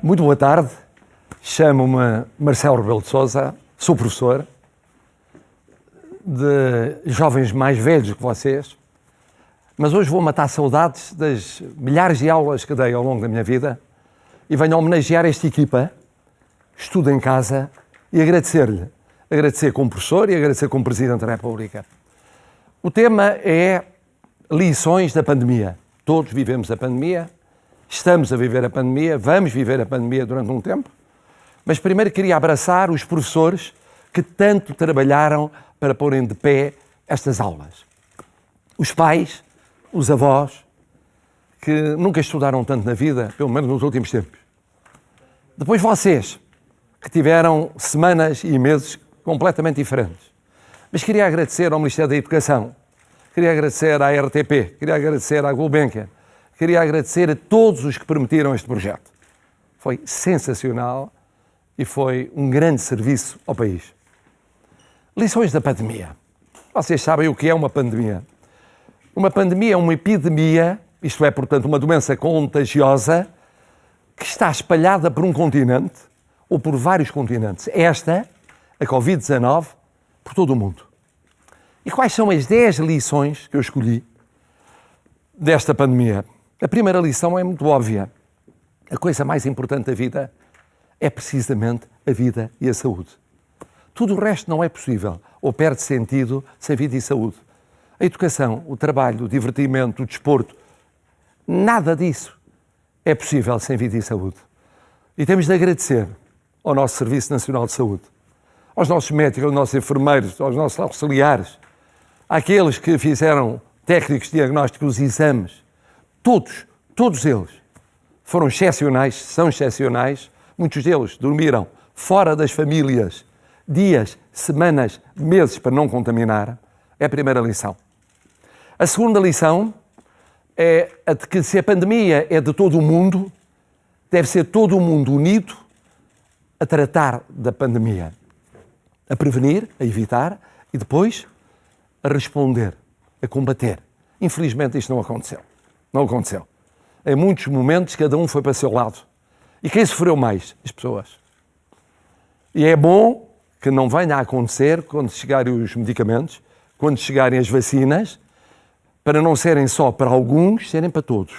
Muito boa tarde, chamo-me Marcelo Rebelo de Sousa, sou professor de jovens mais velhos que vocês, mas hoje vou matar saudades das milhares de aulas que dei ao longo da minha vida e venho homenagear esta equipa, estudo em casa e agradecer-lhe, agradecer como professor e agradecer como Presidente da República. O tema é lições da pandemia. Todos vivemos a pandemia, estamos a viver a pandemia, vamos viver a pandemia durante um tempo, mas primeiro queria abraçar os professores que tanto trabalharam para porem de pé estas aulas. Os pais, os avós, que nunca estudaram tanto na vida, pelo menos nos últimos tempos. Depois vocês, que tiveram semanas e meses completamente diferentes. Mas queria agradecer ao Ministério da Educação, queria agradecer à RTP, queria agradecer à Gulbenkian, queria agradecer a todos os que permitiram este projeto. Foi sensacional e foi um grande serviço ao país. Lições da pandemia. Vocês sabem o que é uma pandemia. Uma pandemia é uma epidemia, isto é, portanto, uma doença contagiosa que está espalhada por um continente ou por vários continentes. Esta, a Covid-19, por todo o mundo. E quais são as 10 lições que eu escolhi desta pandemia? A primeira lição é muito óbvia. A coisa mais importante da vida é precisamente a vida e a saúde. Tudo o resto não é possível ou perde sentido sem vida e saúde. A educação, o trabalho, o divertimento, o desporto, nada disso é possível sem vida e saúde. E temos de agradecer ao nosso Serviço Nacional de Saúde, aos nossos médicos, aos nossos enfermeiros, aos nossos auxiliares, àqueles que fizeram técnicos diagnósticos, exames, todos eles foram excepcionais, são excepcionais. Muitos deles dormiram fora das famílias dias, semanas, meses para não contaminar. É a primeira lição. A segunda lição é a de que se a pandemia é de todo o mundo, deve ser todo o mundo unido a tratar da pandemia, a prevenir, a evitar e depois a responder, a combater. Infelizmente isto não aconteceu. Não aconteceu. Em muitos momentos cada um foi para o seu lado. E quem sofreu mais? As pessoas. E é bom que não venha a acontecer quando chegarem os medicamentos, quando chegarem as vacinas, para não serem só para alguns, serem para todos.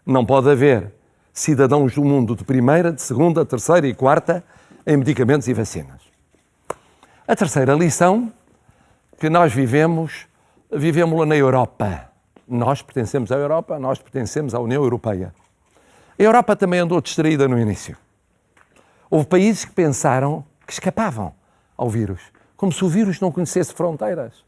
Não pode haver cidadãos do mundo de primeira, de segunda, terceira e quarta em medicamentos e vacinas. A terceira lição que nós vivemos-la na Europa. Nós pertencemos à Europa, nós pertencemos à União Europeia. A Europa também andou distraída no início. Houve países que pensaram que escapavam ao vírus, como se o vírus não conhecesse fronteiras.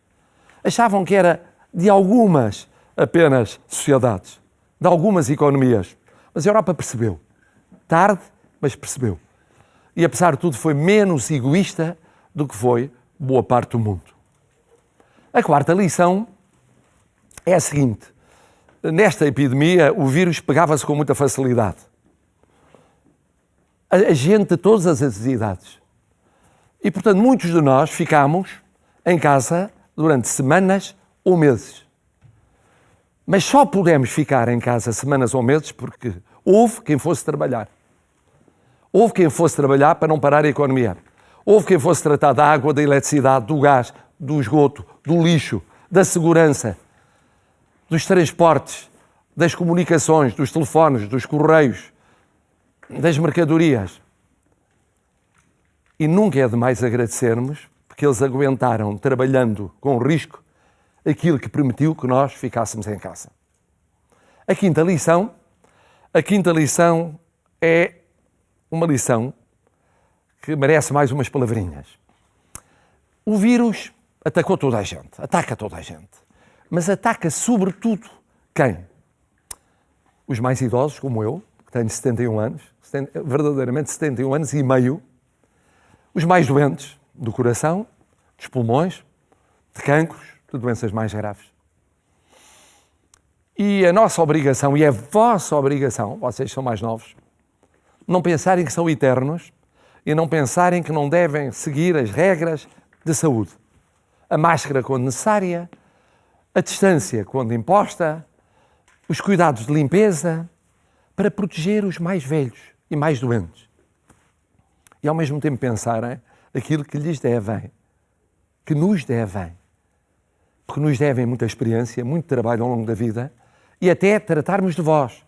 Achavam que era de algumas apenas sociedades, de algumas economias. Mas a Europa percebeu. Tarde, mas percebeu. E apesar de tudo foi menos egoísta do que foi boa parte do mundo. A quarta lição é a seguinte. Nesta epidemia, o vírus pegava-se com muita facilidade. A gente de todas as idades. E, portanto, muitos de nós ficámos em casa durante semanas ou meses. Mas só pudemos ficar em casa semanas ou meses porque houve quem fosse trabalhar. Houve quem fosse trabalhar para não parar a economia. Houve quem fosse tratar da água, da eletricidade, do gás, do esgoto, do lixo, da segurança, dos transportes, das comunicações, dos telefones, dos correios, das mercadorias. E nunca é demais agradecermos, porque eles aguentaram, trabalhando com risco, aquilo que permitiu que nós ficássemos em casa. A quinta lição é uma lição que merece mais umas palavrinhas. O vírus atacou toda a gente, ataca toda a gente. Mas ataca sobretudo quem? Os mais idosos, como eu, que tenho 71 anos, verdadeiramente 71 anos e meio. Os mais doentes do coração, dos pulmões, de cancros, de doenças mais graves. E a nossa obrigação, e a vossa obrigação, vocês são mais novos, não pensarem que são eternos e não pensarem que não devem seguir as regras de saúde. A máscara quando necessária, a distância quando imposta, os cuidados de limpeza, para proteger os mais velhos, e mais doentes. E ao mesmo tempo pensarem aquilo que lhes devem, que nos devem. Porque nos devem muita experiência, muito trabalho ao longo da vida e até tratarmos de vós.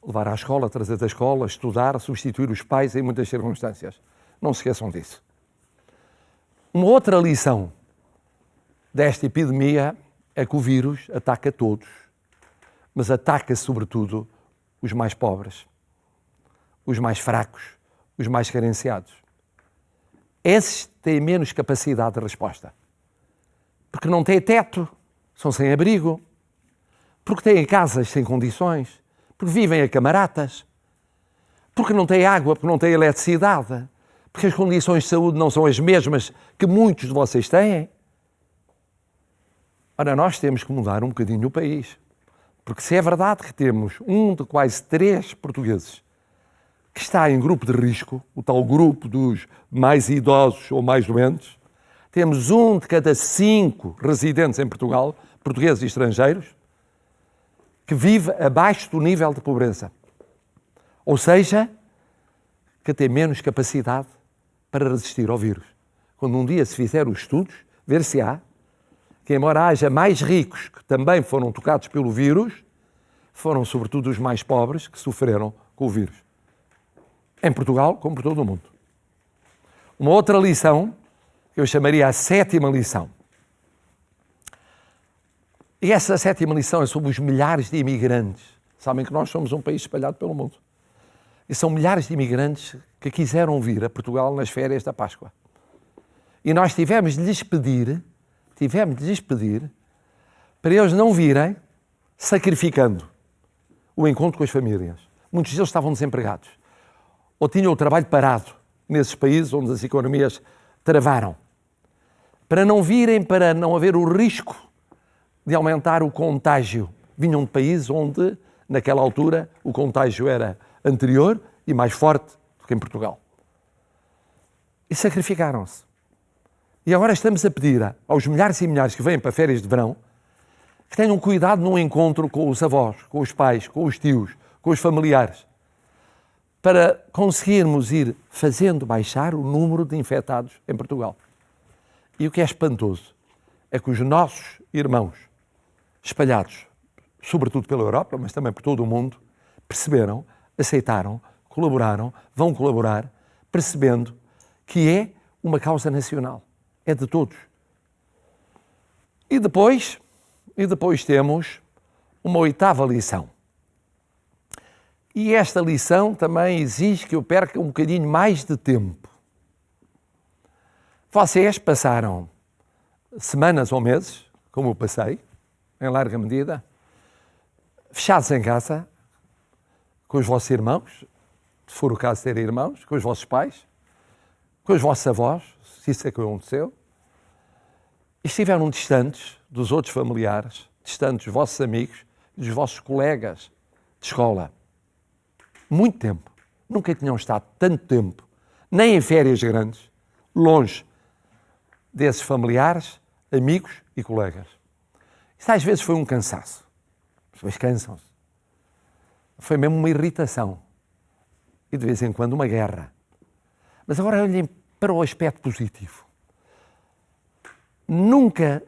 Levar à escola, trazer da escola, estudar, substituir os pais em muitas circunstâncias. Não se esqueçam disso. Uma outra lição desta epidemia é que o vírus ataca todos, mas ataca sobretudo os mais pobres, os mais fracos, os mais carenciados. Esses têm menos capacidade de resposta, porque não têm teto, são sem abrigo, porque têm casas sem condições, porque vivem a camaratas, porque não têm água, porque não têm eletricidade, porque as condições de saúde não são as mesmas que muitos de vocês têm. Ora, nós temos que mudar um bocadinho o país. Porque se é verdade que temos 1 de quase 3 portugueses que está em grupo de risco, o tal grupo dos mais idosos ou mais doentes, temos 1 de cada 5 residentes em Portugal, portugueses e estrangeiros, que vive abaixo do nível de pobreza. Ou seja, que tem menos capacidade para resistir ao vírus. Quando um dia se fizer os estudos, ver-se-á que, embora haja mais ricos que também foram tocados pelo vírus, foram sobretudo os mais pobres que sofreram com o vírus. Em Portugal, como por todo o mundo. Uma outra lição, que eu chamaria a 7ª lição. E essa 7ª lição é sobre os milhares de imigrantes. Sabem que nós somos um país espalhado pelo mundo. E são milhares de imigrantes que quiseram vir a Portugal nas férias da Páscoa. E nós tivemos de lhes pedir para eles não virem sacrificando o encontro com as famílias. Muitos deles estavam desempregados ou tinham o trabalho parado nesses países onde as economias travaram. Para não virem, para não haver o risco de aumentar o contágio. Vinham de países onde, naquela altura, o contágio era anterior e mais forte do que em Portugal. E sacrificaram-se. E agora estamos a pedir aos milhares e milhares que vêm para férias de verão que tenham cuidado no encontro com os avós, com os pais, com os tios, com os familiares, para conseguirmos ir fazendo baixar o número de infectados em Portugal. E o que é espantoso é que os nossos irmãos, espalhados, sobretudo pela Europa, mas também por todo o mundo, perceberam, aceitaram, colaboraram, vão colaborar, percebendo que é uma causa nacional. É de todos. E depois temos uma 8ª lição. E esta lição também exige que eu perca um bocadinho mais de tempo. Vocês passaram semanas ou meses, como eu passei, em larga medida, fechados em casa, com os vossos irmãos, se for o caso de terem irmãos, com os vossos pais, com os vossos avós, se isso é que aconteceu, e estiveram distantes dos outros familiares, distantes dos vossos amigos e dos vossos colegas de escola. Muito tempo. Nunca tinham estado tanto tempo, nem em férias grandes, longe desses familiares, amigos e colegas. Isso às vezes foi um cansaço. As pessoas cansam-se. Foi mesmo uma irritação. E de vez em quando uma guerra. Mas agora olhem para o aspecto positivo. Nunca,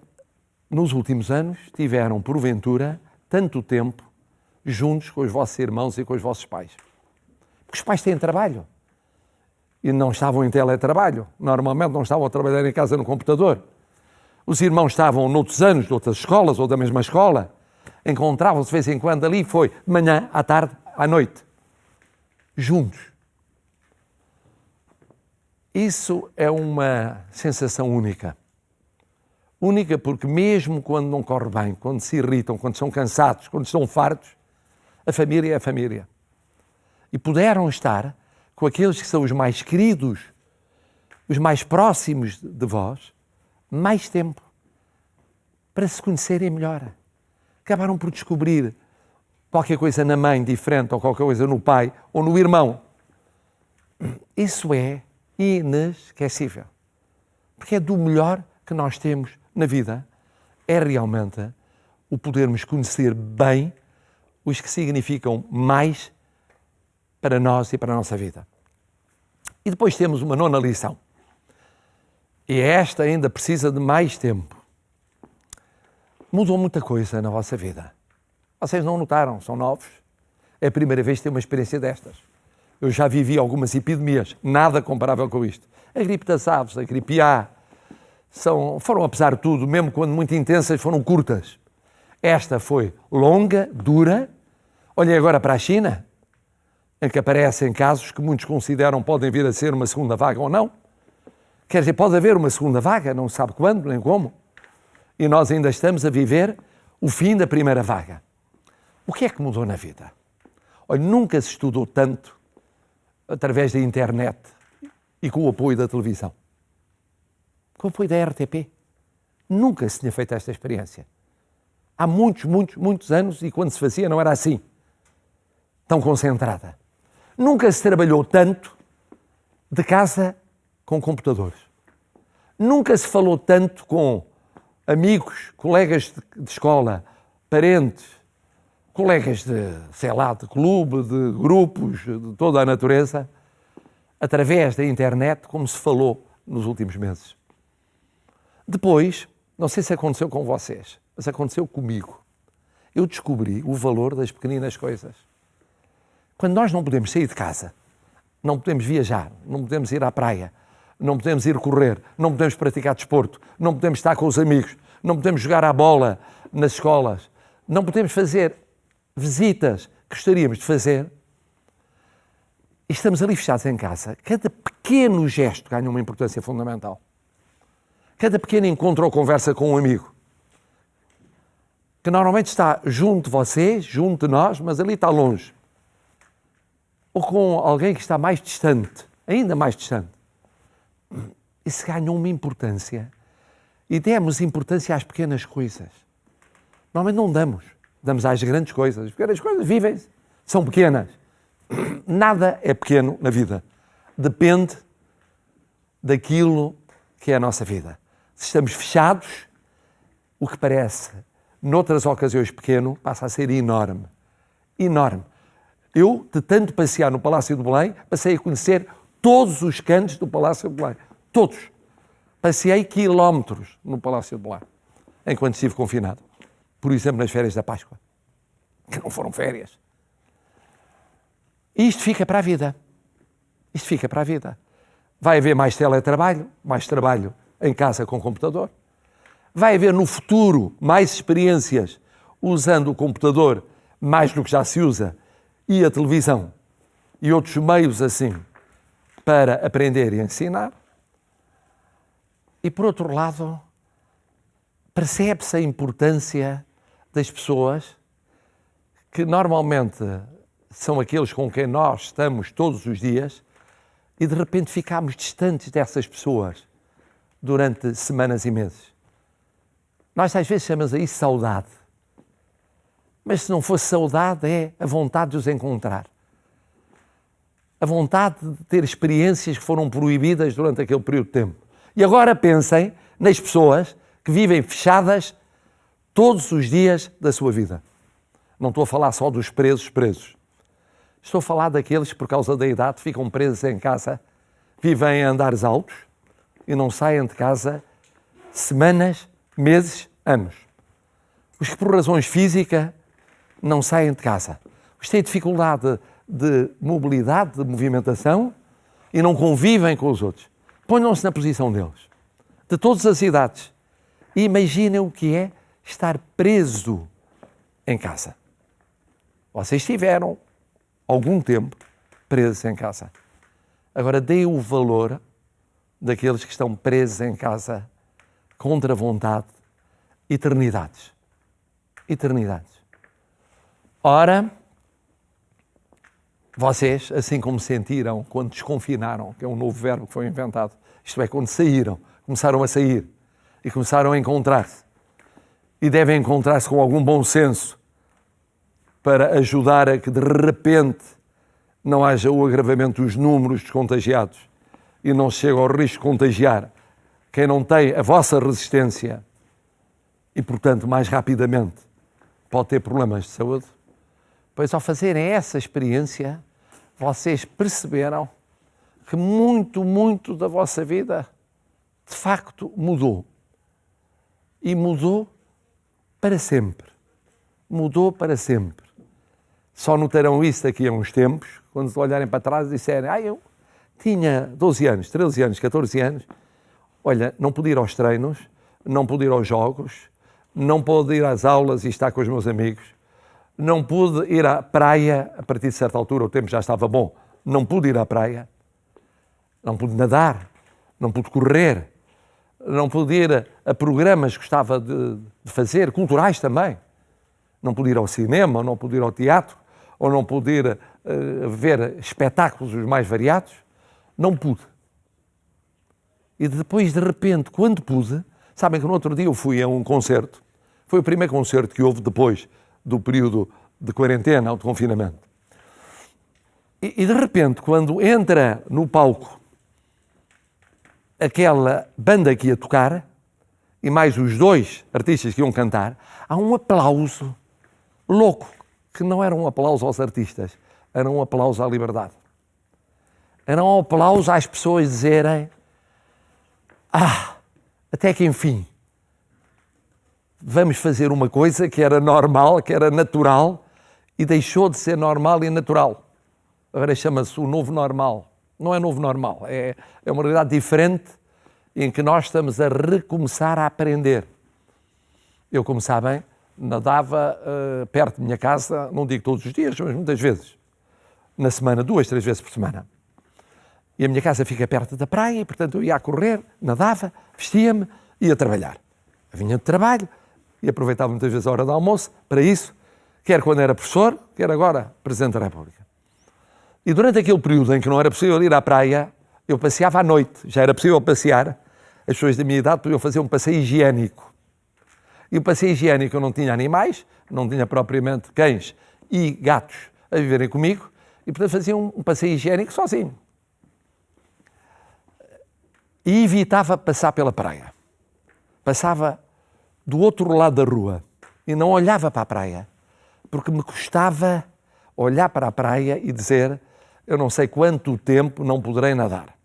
nos últimos anos, tiveram, porventura, tanto tempo juntos com os vossos irmãos e com os vossos pais. Porque os pais têm trabalho. E não estavam em teletrabalho. Normalmente não estavam a trabalhar em casa no computador. Os irmãos estavam noutros anos, de outras escolas ou da mesma escola. Encontravam-se de vez em quando ali, foi de manhã, à tarde, à noite. Juntos. Isso é uma sensação única. Única porque mesmo quando não corre bem, quando se irritam, quando são cansados, quando estão fartos, a família é a família. E puderam estar com aqueles que são os mais queridos, os mais próximos de vós, mais tempo, para se conhecerem melhor. Acabaram por descobrir qualquer coisa na mãe diferente, ou qualquer coisa no pai, ou no irmão. Isso é inesquecível. Porque é do melhor que nós temos na vida. É realmente o podermos conhecer bem os que significam mais para nós e para a nossa vida. E depois temos uma nona lição. E esta ainda precisa de mais tempo. Mudou muita coisa na vossa vida. Vocês não notaram, são novos. É a primeira vez que têm uma experiência destas. Eu já vivi algumas epidemias, nada comparável com isto. A gripe das aves, a gripe A, foram, apesar de tudo, mesmo quando muito intensas, foram curtas. Esta foi longa, dura. Olhem agora para a China, em que aparecem casos que muitos consideram podem vir a ser uma segunda vaga ou não. Quer dizer, pode haver uma segunda vaga, não se sabe quando nem como. E nós ainda estamos a viver o fim da primeira vaga. O que é que mudou na vida? Olha, nunca se estudou tanto através da internet e com o apoio da televisão. Com o apoio da RTP. Nunca se tinha feito esta experiência. Há muitos anos, e quando se fazia não era assim, tão concentrada. Nunca se trabalhou tanto de casa com computadores. Nunca se falou tanto com amigos, colegas de escola, parentes, colegas de, sei lá, de clube, de grupos, de toda a natureza, através da internet, como se falou nos últimos meses. Depois, não sei se aconteceu com vocês, mas aconteceu comigo. Eu descobri o valor das pequeninas coisas. Quando nós não podemos sair de casa, não podemos viajar, não podemos ir à praia, não podemos ir correr, não podemos praticar desporto, não podemos estar com os amigos, não podemos jogar à bola nas escolas, não podemos fazer visitas que gostaríamos de fazer, e estamos ali fechados em casa. Cada pequeno gesto ganha uma importância fundamental. Cada pequeno encontro ou conversa com um amigo, que normalmente está junto de vocês, junto de nós, mas ali está longe. Ou com alguém que está mais distante, ainda mais distante. Isso ganhou uma importância. E demos importância às pequenas coisas. Normalmente não damos. Damos às grandes coisas. As pequenas coisas vivem-se. São pequenas. Nada é pequeno na vida. Depende daquilo que é a nossa vida. Se estamos fechados, o que parece, noutras ocasiões pequeno, passa a ser enorme. Enorme. Eu, de tanto passear no Palácio de Belém, passei a conhecer todos os cantos do Palácio de Belém. Todos. Passei quilómetros no Palácio de Belém, enquanto estive confinado. Por exemplo, nas férias da Páscoa, que não foram férias. E isto fica para a vida. Isto fica para a vida. Vai haver mais teletrabalho, mais trabalho em casa com computador. Vai haver no futuro mais experiências usando o computador, mais do que já se usa, e a televisão, e outros meios assim, para aprender e ensinar. E, por outro lado, percebe-se a importância das pessoas que normalmente são aqueles com quem nós estamos todos os dias e, de repente, ficamos distantes dessas pessoas durante semanas e meses. Nós, às vezes, chamamos a isso saudade. Mas se não fosse saudade, é a vontade de os encontrar. A vontade de ter experiências que foram proibidas durante aquele período de tempo. E agora pensem nas pessoas que vivem fechadas todos os dias da sua vida. Não estou a falar só dos presos. Estou a falar daqueles que, por causa da idade, ficam presos em casa, vivem em andares altos e não saem de casa semanas, meses, anos. Os que, por razões físicas, não saem de casa. Os que têm dificuldade de mobilidade, de movimentação e não convivem com os outros. Ponham-se na posição deles, de todas as idades, e imaginem o que é estar preso em casa. Vocês tiveram algum tempo presos em casa. Agora deem o valor daqueles que estão presos em casa contra a vontade, eternidades. Eternidades. Ora, vocês, assim como sentiram quando desconfinaram, que é um novo verbo que foi inventado, isto é, quando saíram, começaram a sair e começaram a encontrar-se. E devem encontrar-se com algum bom senso para ajudar a que, de repente, não haja o agravamento dos números dos contagiados e não se chegue ao risco de contagiar quem não tem a vossa resistência e, portanto, mais rapidamente pode ter problemas de saúde. Pois, ao fazerem essa experiência, vocês perceberam que muito da vossa vida, de facto, mudou. E mudou para sempre. Mudou para sempre. Só notarão isso daqui a uns tempos, quando olharem para trás e disserem, eu tinha 12 anos, 13 anos, 14 anos, olha, não pude ir aos treinos, não pude ir aos jogos, não pude ir às aulas e estar com os meus amigos, não pude ir à praia, a partir de certa altura o tempo já estava bom, não pude ir à praia, não pude nadar, não pude correr, não pude ir a programas que gostava de fazer, culturais também, não pude ir ao cinema, não pude ir ao teatro, ou não pude ir ver espetáculos os mais variados, não pude. E depois, de repente, quando pude, sabem que no outro dia eu fui a um concerto, foi o primeiro concerto que houve depois do período de quarentena ou de confinamento. E de repente, quando entra no palco aquela banda que ia tocar, e mais os 2 artistas que iam cantar, há um aplauso louco, que não era um aplauso aos artistas, era um aplauso à liberdade. Era um aplauso às pessoas dizerem, até que enfim, vamos fazer uma coisa que era normal, que era natural, e deixou de ser normal e natural. Agora chama-se o novo normal. Não é novo normal, é uma realidade diferente em que nós estamos a recomeçar a aprender. Eu, como sabem, nadava perto da minha casa, não digo todos os dias, mas muitas vezes. Na semana, 2, 3 vezes por semana. E a minha casa fica perto da praia, e, portanto, eu ia a correr, nadava, vestia-me, ia trabalhar. Eu vinha de trabalho e aproveitava muitas vezes a hora do almoço para isso, quer quando era professor, quer agora Presidente da República. E durante aquele período em que não era possível ir à praia, eu passeava à noite, já era possível passear, as pessoas da minha idade podiam fazer um passeio higiênico. E o passeio higiênico eu não tinha animais, não tinha propriamente cães e gatos a viverem comigo, e portanto fazia um passeio higiênico sozinho. E evitava passar pela praia. Passava do outro lado da rua e não olhava para a praia, porque me custava olhar para a praia e dizer, eu não sei quanto tempo não poderei nadar.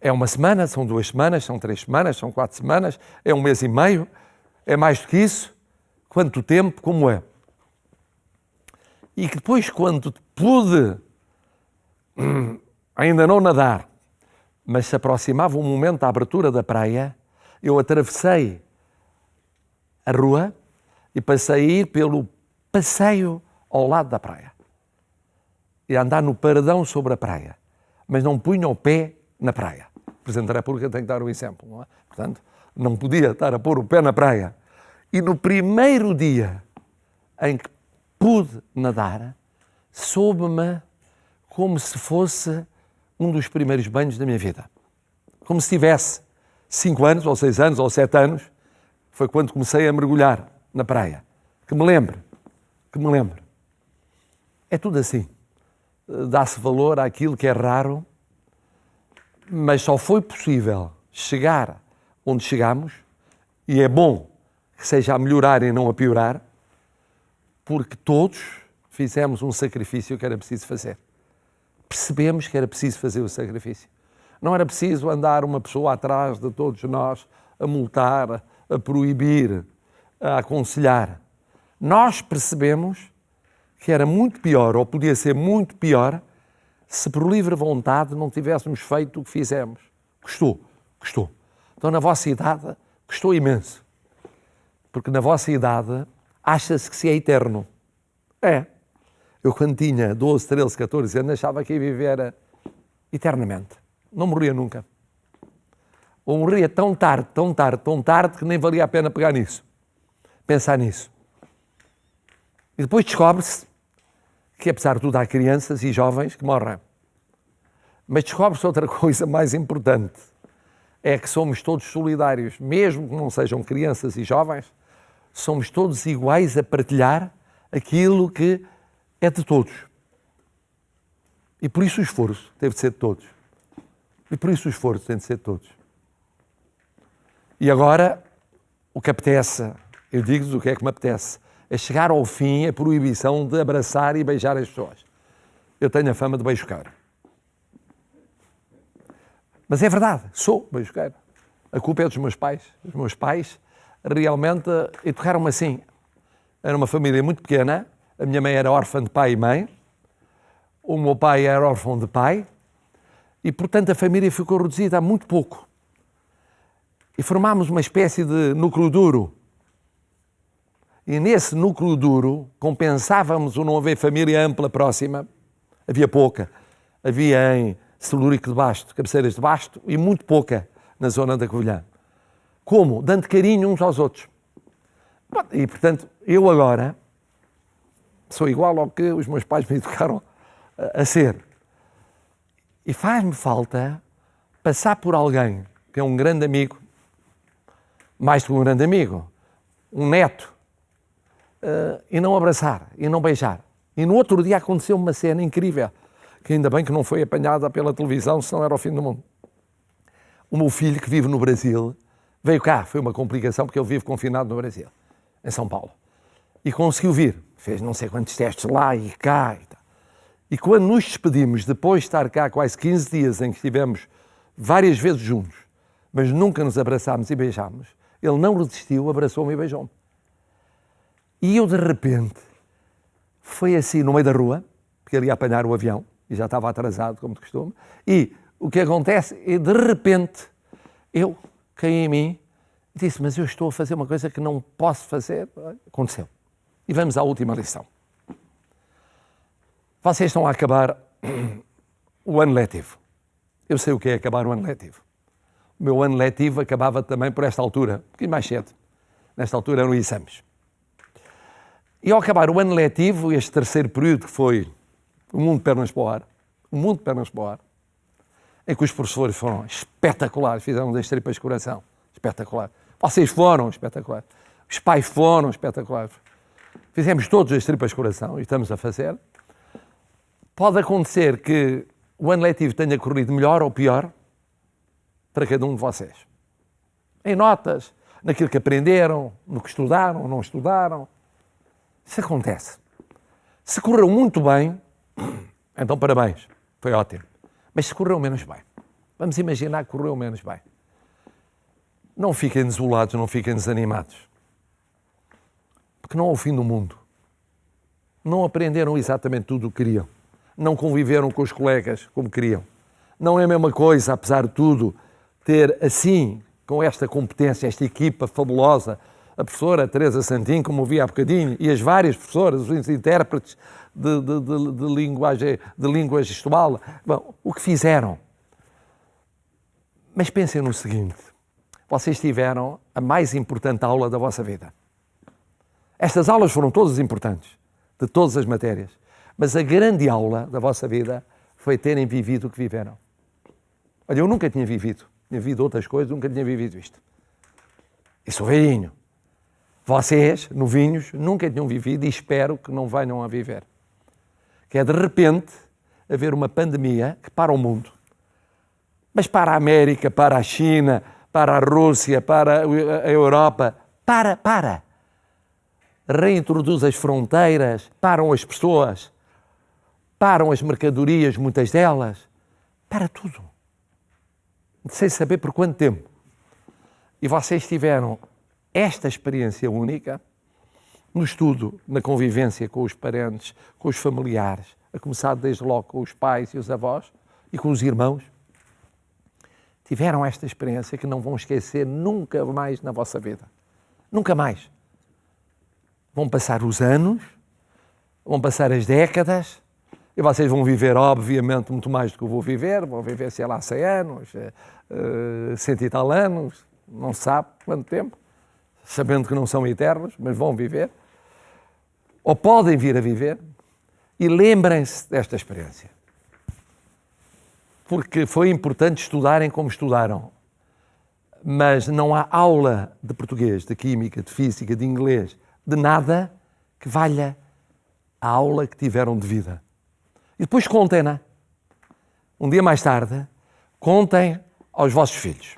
É uma semana, são 2 semanas, são 3 semanas, são 4 semanas, é 1 mês e meio, é mais do que isso, quanto tempo, como é? E que depois, quando pude ainda não nadar, mas se aproximava um momento da abertura da praia, eu atravessei a rua e passei a ir pelo passeio ao lado da praia. E a andar no paradão sobre a praia, mas não punha o pé na praia. O Presidente da República tem que dar um exemplo, não é? Portanto, não podia estar a pôr o pé na praia. E no primeiro dia em que pude nadar, soube-me como se fosse um dos primeiros banhos da minha vida. Como se tivesse 5 anos, ou 6 anos, ou 7 anos, foi quando comecei a mergulhar na praia. Que me lembre. É tudo assim. Dá-se valor àquilo que é raro, mas só foi possível chegar onde chegamos, e é bom que seja a melhorar e não a piorar, porque todos fizemos um sacrifício que era preciso fazer. Percebemos que era preciso fazer o sacrifício. Não era preciso andar uma pessoa atrás de todos nós a multar, a proibir, a aconselhar. Nós percebemos que era muito pior, ou podia ser muito pior, se por livre vontade não tivéssemos feito o que fizemos. Custou. Então, na vossa idade, custou imenso. Porque na vossa idade, acha-se que se é eterno. É. Eu, quando tinha 12, 13, 14 anos, achava que ia viver eternamente. Não morria nunca. Ou morria tão tarde, que nem valia a pena pegar nisso. Pensar nisso. E depois descobre-se que, apesar de tudo, há crianças e jovens que morrem. Mas descobre-se outra coisa mais importante. É que somos todos solidários. Mesmo que não sejam crianças e jovens, somos todos iguais a partilhar aquilo que é de todos. E por isso o esforço teve de ser de todos. E agora, o que apetece, eu digo-vos o que é que me apetece, é chegar ao fim a proibição de abraçar e beijar as pessoas. eu tenho a fama de beijoqueiro. Mas é verdade, sou beijoqueiro. A culpa é dos meus pais. Os meus pais realmente educaram-me assim. Era uma família muito pequena, a minha mãe era órfã de pai e mãe, o meu pai era órfão de pai, e portanto a família ficou reduzida a muito pouco. E formámos uma espécie de núcleo duro. E nesse núcleo duro compensávamos o não haver família ampla próxima. Havia pouca. Havia em Celúrico de Basto, Cabeceiras de Basto, e muito pouca na zona da Covilhã. Como? Dando carinho uns aos outros. E portanto, eu agora sou igual ao que os meus pais me educaram a ser. E faz-me falta passar por alguém que é um grande amigo, mais do que um grande amigo, um neto, e não abraçar, e não beijar. E no outro dia aconteceu uma cena incrível, que ainda bem que não foi apanhada pela televisão, senão era o fim do mundo. O meu filho, que vive no Brasil, veio cá, foi uma complicação, porque ele vive confinado no Brasil, em São Paulo. E conseguiu vir, fez não sei quantos testes lá e cá e tal. E quando nos despedimos, depois de estar cá quase 15 dias, em que estivemos várias vezes juntos, mas nunca nos abraçámos e beijámos, ele não resistiu, abraçou-me e beijou-me. E eu, de repente, foi assim, no meio da rua, porque ele ia apanhar o avião, e já estava atrasado, como de costume, e o que acontece é, de repente, eu caí em mim e disse, mas eu estou a fazer uma coisa que não posso fazer. Aconteceu. E vamos à última lição. Vocês estão a acabar o ano letivo. Eu sei o que é acabar o ano letivo. O meu ano letivo acabava também por esta altura, um pouquinho mais cedo. Nesta altura eram exames. E ao acabar o ano letivo, este terceiro período que foi o mundo de pernas para o ar, em que os professores foram espetaculares, fizeram das tripas de coração, espetacular. Vocês foram espetaculares. Os pais foram espetaculares. Fizemos todos as tripas de coração e estamos a fazer. Pode acontecer que o ano letivo tenha corrido melhor ou pior para cada um de vocês. Em notas, naquilo que aprenderam, no que estudaram, não estudaram. Isso acontece. Se correu muito bem, então parabéns, foi ótimo. Mas se correu menos bem, vamos imaginar que correu menos bem. Não fiquem desolados, não fiquem desanimados. Porque não é o fim do mundo. Não aprenderam exatamente tudo o que queriam. Não conviveram com os colegas como queriam. Não é a mesma coisa, apesar de tudo, ter assim, com esta competência, esta equipa fabulosa, a professora Teresa Santim, como ouvi há bocadinho, e as várias professoras, os intérpretes de língua gestual, bom, o que fizeram. Mas pensem no seguinte, vocês tiveram a mais importante aula da vossa vida. Estas aulas foram todas importantes, de todas as matérias, mas a grande aula da vossa vida foi terem vivido o que viveram. Olha, eu nunca tinha vivido outras coisas, nunca tinha vivido isto. E sou velhinho. Vocês, novinhos, nunca tinham vivido e espero que não venham a viver. Que é de repente haver uma pandemia que para o mundo, mas para a América, para a China, para a Rússia, para a Europa, para. Reintroduz as fronteiras, param as pessoas, param as mercadorias, muitas delas, para tudo. Sem saber por quanto tempo. E vocês tiveram esta experiência única no estudo, na convivência com os parentes, com os familiares, a começar desde logo com os pais e os avós e com os irmãos. Tiveram esta experiência que não vão esquecer nunca mais na vossa vida. Nunca mais. Vão passar os anos, vão passar as décadas, e vocês vão viver, obviamente, muito mais do que eu vou viver, vão viver, sei lá, 100 anos, 100 e tal anos, não se sabe quanto tempo, sabendo que não são eternos, mas vão viver, ou podem vir a viver, e lembrem-se desta experiência. Porque foi importante estudarem como estudaram, mas não há aula de português, de química, de física, de inglês, de nada que valha a aula que tiveram de vida. E depois contem-na. Um dia mais tarde, contem aos vossos filhos.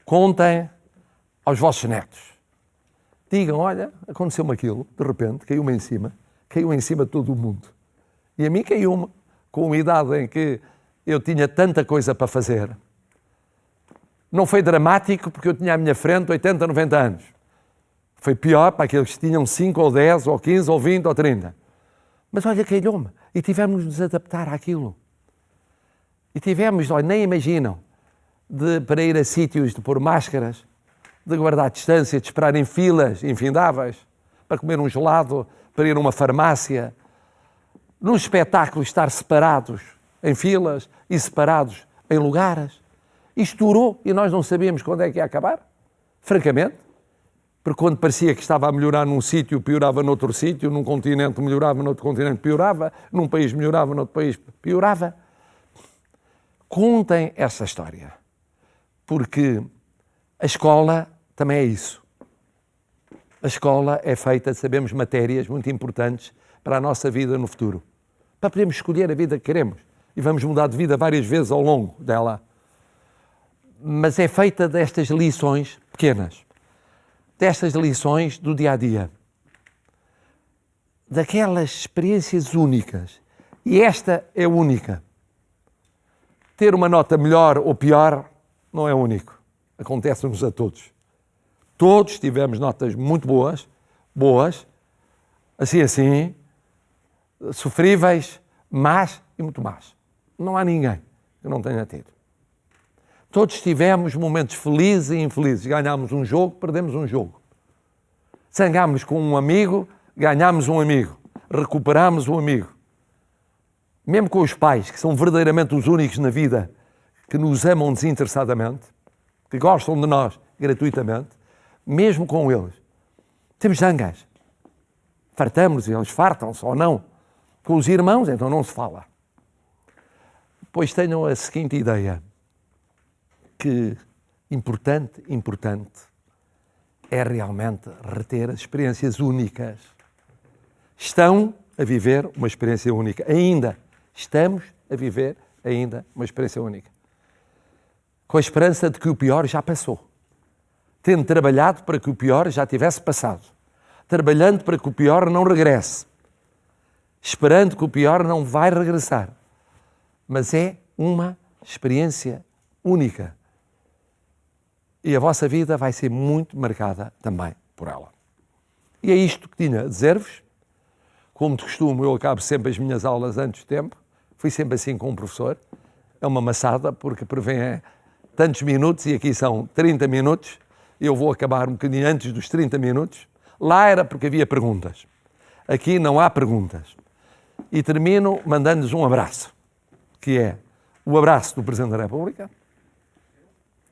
Contem aos vossos netos. Digam, olha, aconteceu-me aquilo, de repente, caiu em cima de todo o mundo. E a mim caiu-me, com uma idade em que eu tinha tanta coisa para fazer. Não foi dramático porque eu tinha à minha frente 80, 90 anos. Foi pior para aqueles que tinham 5 ou 10 ou 15 ou 20 ou 30. Mas olha, calhou-me. E tivemos de nos adaptar àquilo. E tivemos, olha, nem imaginam, para ir a sítios de pôr máscaras, de guardar distância, de esperar em filas infindáveis, para comer um gelado, para ir a uma farmácia, num espetáculo estar separados em filas e separados em lugares. Isto durou e nós não sabíamos quando é que ia acabar, francamente, porque quando parecia que estava a melhorar num sítio, piorava noutro sítio, num continente melhorava, noutro continente piorava, num país melhorava, noutro país piorava. Contem essa história, porque a escola também é isso. A escola é feita, sabemos, matérias muito importantes para a nossa vida no futuro, para podermos escolher a vida que queremos e vamos mudar de vida várias vezes ao longo dela. Mas é feita destas lições pequenas, destas lições do dia-a-dia, daquelas experiências únicas. E esta é única. Ter uma nota melhor ou pior não é único. Acontece-nos a todos. Todos tivemos notas muito boas, assim, sofríveis, más e muito más. Não há ninguém que não tenha tido. Todos tivemos momentos felizes e infelizes. Ganhámos um jogo, perdemos um jogo. Zangámos com um amigo, ganhámos um amigo. Recuperámos um amigo. Mesmo com os pais, que são verdadeiramente os únicos na vida que nos amam desinteressadamente, que gostam de nós gratuitamente, mesmo com eles, temos zangas. Fartamos, eles fartam-se ou não. Com os irmãos, então não se fala. Pois tenham a seguinte ideia, que importante é realmente reter as experiências únicas. Estão a viver uma experiência única. Estamos a viver uma experiência única. Com a esperança de que o pior já passou. Tendo trabalhado para que o pior já tivesse passado. Trabalhando para que o pior não regresse. Esperando que o pior não vai regressar. Mas é uma experiência única. E a vossa vida vai ser muito marcada também por ela. E é isto que tinha a dizer-vos. Como de costume, eu acabo sempre as minhas aulas antes do tempo. Fui sempre assim com um professor. É uma maçada, porque prevê tantos minutos, e aqui são 30 minutos. Eu vou acabar um bocadinho antes dos 30 minutos. Lá era porque havia perguntas. Aqui não há perguntas. E termino mandando-lhes um abraço, que é o abraço do Presidente da República,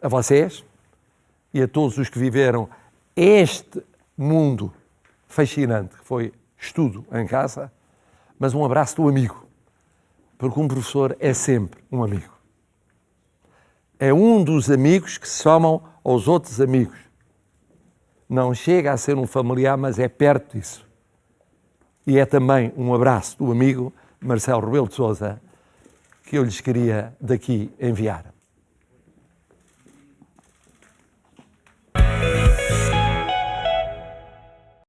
a vocês e a todos os que viveram este mundo fascinante que foi estudo em casa, mas um abraço do amigo, porque um professor é sempre um amigo. É um dos amigos que se somam aos outros amigos. Não chega a ser um familiar, mas é perto disso. E é também um abraço do amigo Marcelo Rebelo de Sousa que eu lhes queria daqui enviar.